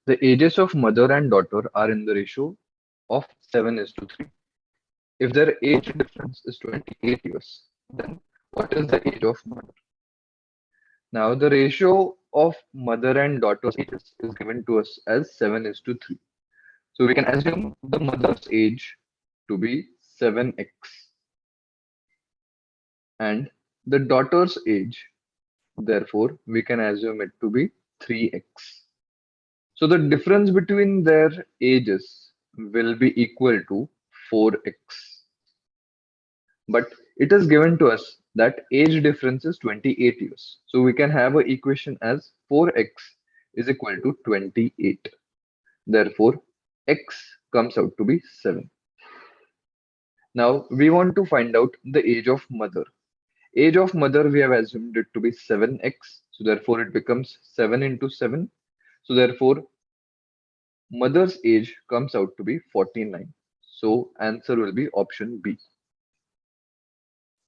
The ages of mother and daughter are in the ratio of 7 is to 3. If their age difference is 28 years, then what is the age of mother? Now, the ratio of mother and daughter's ages is given to us as 7 is to 3. So we can assume the mother's age to be 7x and the daughter's age, therefore, we can assume it to be 3x. So the difference between their ages will be equal to 4x. But it is given to us that age difference is 28 years. So we can have an equation as 4x is equal to 28. Therefore, x comes out to be 7. Now we want to find out the age of mother. Age of mother we have assumed it to be 7x. So therefore it becomes 7 into 7. So therefore mother's age comes out to be 49. So answer will be option B.